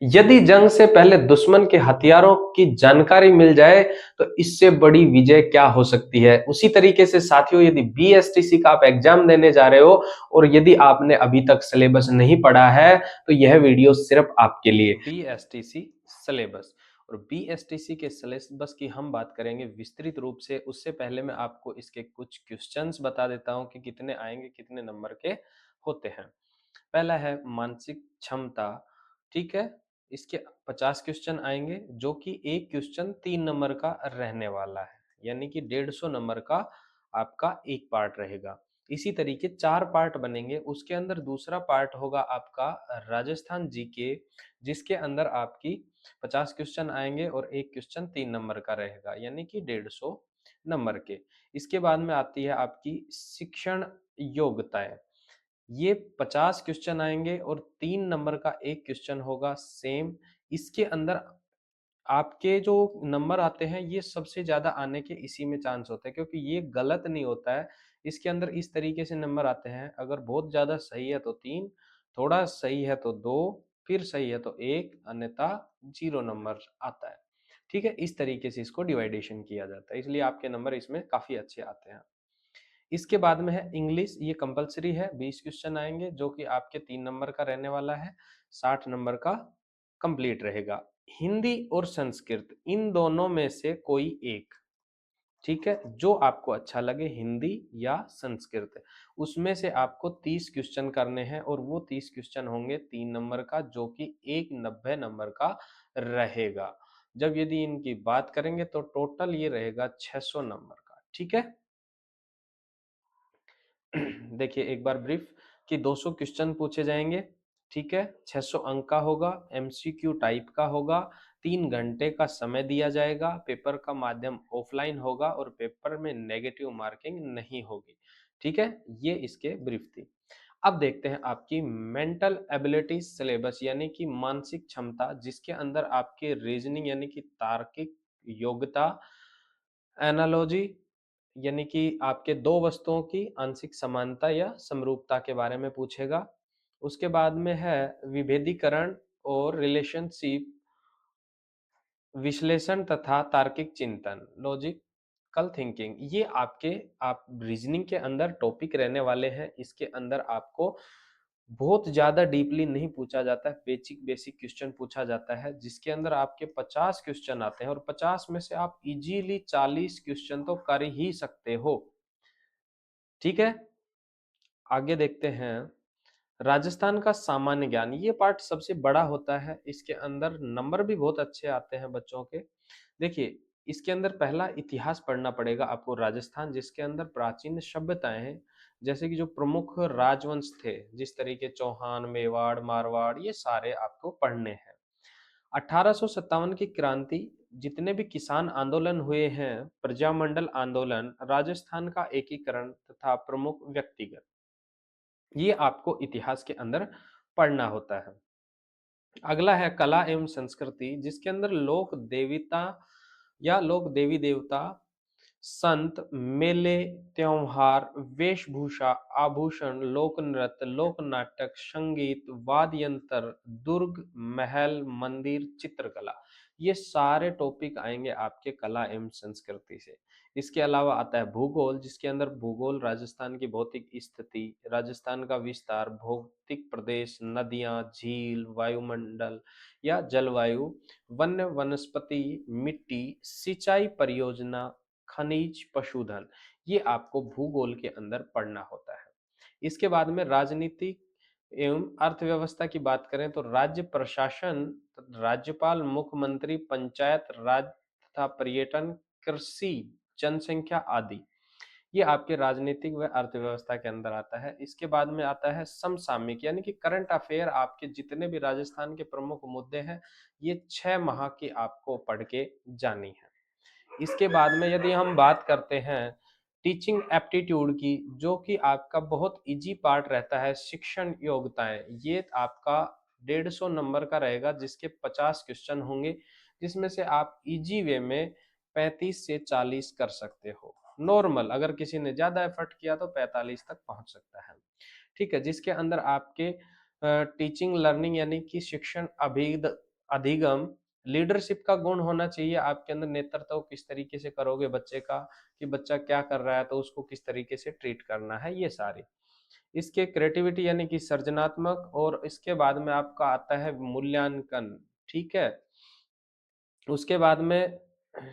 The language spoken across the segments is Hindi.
यदि जंग से पहले दुश्मन के हथियारों की जानकारी मिल जाए तो इससे बड़ी विजय क्या हो सकती है। उसी तरीके से साथियों, यदि बीएसटीसी का आप एग्जाम देने जा रहे हो और यदि आपने अभी तक सिलेबस नहीं पढ़ा है तो यह वीडियो सिर्फ आपके लिए। बीएसटीसी सिलेबस और बीएसटीसी के सिलेबस की हम बात करेंगे विस्तृत रूप से। उससे पहले मैं आपको इसके कुछ क्वेश्चंस बता देता हूं कि कितने आएंगे, कितने नंबर के होते हैं। पहला है मानसिक क्षमता, ठीक है। इसके 50 क्वेश्चन आएंगे, जो कि एक क्वेश्चन 3 नंबर का रहने वाला है, यानी कि 150 नंबर का आपका एक पार्ट रहेगा। इसी तरीके 4 पार्ट बनेंगे। उसके अंदर दूसरा पार्ट होगा आपका राजस्थान जीके, जिसके अंदर आपकी 50 क्वेश्चन आएंगे और एक क्वेश्चन 3 नंबर का रहेगा, यानी कि 150 नंबर के। इसके बाद में आती है आपकी शिक्षण योग्यताएं। ये 50 क्वेश्चन आएंगे और 3 नंबर का एक क्वेश्चन होगा सेम। इसके अंदर आपके जो नंबर आते हैं ये सबसे ज्यादा आने के इसी में चांस होता है, क्योंकि ये गलत नहीं होता है। इसके अंदर इस तरीके से नंबर आते हैं, अगर बहुत ज्यादा सही है तो 3, थोड़ा सही है तो 2, फिर सही है तो 1, अन्यथा 0 नंबर आता है। ठीक है, इस तरीके से इसको डिवाइडेशन किया जाता है, इसलिए आपके नंबर इसमें काफी अच्छे आते हैं। इसके बाद में है इंग्लिश, ये कंपलसरी है। 20 क्वेश्चन आएंगे, जो कि आपके 3 नंबर का रहने वाला है, 60 नंबर का कंप्लीट रहेगा। हिंदी और संस्कृत, इन दोनों में से कोई एक, ठीक है, जो आपको अच्छा लगे, हिंदी या संस्कृत, उसमें से आपको 30 क्वेश्चन करने हैं और वो 30 क्वेश्चन होंगे 3 नंबर का, जो कि एक 90 नंबर का रहेगा। जब यदि इनकी बात करेंगे तो टोटल ये रहेगा 600 नंबर का। ठीक है, देखिए एक बार ब्रीफ कि 200 क्वेश्चन पूछे जाएंगे, ठीक है, 600 अंक का होगा, एमसीक्यू टाइप का होगा, 3 घंटे का समय दिया जाएगा, पेपर का माध्यम ऑफलाइन होगा और पेपर में नेगेटिव मार्किंग नहीं होगी। ठीक है, ये इसके ब्रीफ थी। अब देखते हैं आपकी मेंटल एबिलिटी सिलेबस, यानी कि मानसिक क्षमता, जिसके अंदर आपके रीजनिंग यानी कि तार्किक योग्यता, एनालॉजी यानी कि आपके दो वस्तुओं की आंशिक समानता या समरूपता के बारे में पूछेगा। उसके बाद में है विभेदीकरण और रिलेशनशिप विश्लेषण तथा तार्किक चिंतन, लॉजिकल थिंकिंग। ये आपके आप रीजनिंग के अंदर टॉपिक रहने वाले हैं। इसके अंदर आपको बहुत ज्यादा डीपली नहीं पूछा जाता है, बेसिक बेसिक क्वेश्चन पूछा जाता है, जिसके अंदर आपके 50 क्वेश्चन आते हैं और 50 में से आप इजीली 40 क्वेश्चन तो कर ही सकते हो। ठीक है, आगे देखते हैं राजस्थान का सामान्य ज्ञान। ये पार्ट सबसे बड़ा होता है, इसके अंदर नंबर भी बहुत अच्छे आते हैं बच्चों के। देखिए, इसके अंदर पहला इतिहास पढ़ना पड़ेगा आपको राजस्थान, जिसके अंदर प्राचीन सभ्यताएं हैं, जैसे कि जो प्रमुख राजवंश थे, जिस तरीके चौहान, मेवाड़, मारवाड़, ये सारे आपको पढ़ने हैं। 1857 की क्रांति, जितने भी किसान आंदोलन हुए हैं, प्रजामंडल आंदोलन, राजस्थान का एकीकरण तथा प्रमुख व्यक्तिगत, ये आपको इतिहास के अंदर पढ़ना होता है। अगला है कला एवं संस्कृति, जिसके अंदर लोक देवता या लोक देवी देवता, संत, मेले, त्योहार, वेशभूषा, आभूषण, लोक नृत्य, लोक नाटक, संगीत, वाद्य यंत्र, दुर्ग, महल, मंदिर, चित्रकला, ये सारे टॉपिक आएंगे आपके कला एवं संस्कृति से। इसके अलावा आता है भूगोल, जिसके अंदर भूगोल, राजस्थान की भौतिक स्थिति, राजस्थान का विस्तार, भौतिक प्रदेश, नदियां, झील, वायुमंडल या जलवायु, वन्य वनस्पति, मिट्टी, सिंचाई परियोजना, खनिज, पशुधन, ये आपको भूगोल के अंदर पढ़ना होता है। इसके बाद में राजनीति एवं अर्थव्यवस्था की बात करें तो राज्य प्रशासन, राज्यपाल, मुख्यमंत्री, पंचायत राज तथा पर्यटन, कृषि, जनसंख्या आदि, ये आपके राजनीतिक व अर्थव्यवस्था के अंदर आता है। इसके बाद में आता है समसामयिक, यानी कि करंट अफेयर, आपके जितने भी राजस्थान के प्रमुख मुद्दे हैं, ये 6 माह की आपको पढ़ के जानी है। इसके बाद में यदि हम बात करते हैं टीचिंग एप्टीट्यूड की, जो कि आपका बहुत इजी पार्ट रहता है, शिक्षण योग्यताएं, ये आपका 150 नंबर का रहेगा, जिसके 50 क्वेश्चन होंगे, जिसमें से आप इजी वे में 35 से 40 कर सकते हो। नॉर्मल अगर किसी ने ज्यादा एफर्ट किया तो 45 तक पहुंच सकता है। ठीक है, जिसके अंदर आपके टीचिंग लर्निंग यानी कि शिक्षण अभिगम अधिगम, लीडरशिप का गुण होना चाहिए आपके अंदर, नेतृत्व किस तरीके से करोगे बच्चे का, कि बच्चा क्या कर रहा है तो उसको किस तरीके से ट्रीट करना है, ये सारी। इसके क्रिएटिविटी यानी कि सृजनात्मक, और इसके बाद में आपका आता है मूल्यांकन, ठीक है। उसके बाद में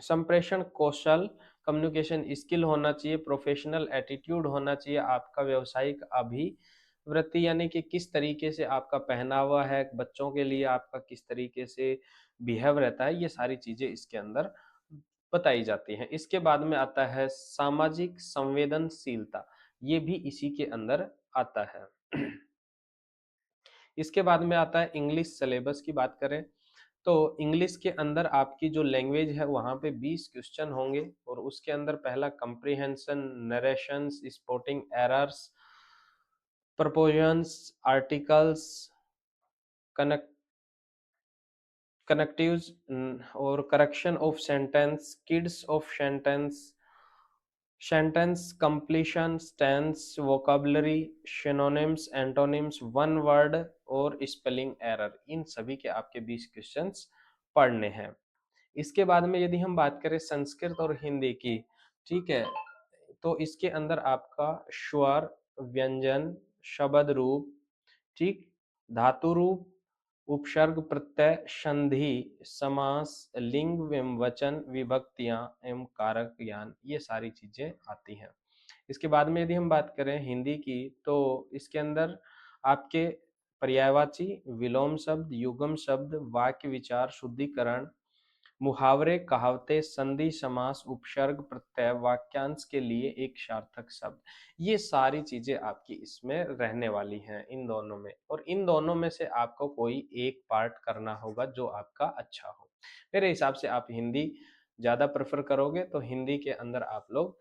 संप्रेषण कौशल, कम्युनिकेशन स्किल होना चाहिए, प्रोफेशनल एटीट्यूड होना चाहिए, आपका व्यावसायिक अभिवृत्ति यानी कि किस तरीके से आपका पहनावा है, बच्चों के लिए आपका किस तरीके से बिहेव रहता है, ये सारी चीजें इसके अंदर बताई जाती हैं। इसके बाद में आता है सामाजिक संवेदनशीलता, ये भी इसी के अंदर आता है। इसके बाद में आता है इंग्लिश सिलेबस की बात करें तो इंग्लिश के अंदर आपकी जो लैंग्वेज है वहाँ पे 20 क्वेश्चन होंगे, और उसके अंदर पहला comprehension, narrations, spotting errors, prepositions, articles, connect connectives, और correction of sentence, kinds of sentence, sentence completion, tense, vocabulary, synonyms, antonyms, one word, और स्पेलिंग एरर, इन सभी के आपके 20 क्वेश्चंस पढ़ने हैं। इसके बाद में यदि हम बात करें संस्कृत और हिंदी की, ठीक है, तो इसके अंदर आपका स्वर, व्यंजन, शब्द रूप, ठीक, धातु रूप, उपसर्ग प्रत्यय, संधि, समास, लिंग एवं वचन, विभक्तियां एवं कारक ज्ञान, ये सारी चीजें आती हैं। इसके बाद में यदि हम बात करें हिंदी की, तो इसके अंदर आपके पर्यायवाची, विलोम शब्द, युग्म शब्द, वाक्य विचार, शुद्धिकरण, मुहावरे, कहावतें, संधि, समास, उपसर्ग प्रत्यय, वाक्यांश के लिए एक सार्थक शब्द, ये सारी चीजें आपकी इसमें रहने वाली हैं इन दोनों में, और इन दोनों में से आपको कोई एक पार्ट करना होगा जो आपका अच्छा हो। मेरे हिसाब से आप हिंदी ज्यादा प्रेफर करोगे तो हिंदी के अंदर आप लोग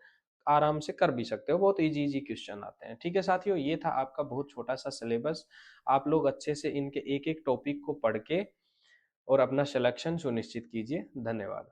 आराम से कर भी सकते हो, बहुत इजी इजी क्वेश्चन आते हैं। ठीक है साथियों, ये था आपका बहुत छोटा सा सिलेबस। आप लोग अच्छे से इनके एक एक टॉपिक को पढ़ के और अपना सिलेक्शन सुनिश्चित कीजिए। धन्यवाद।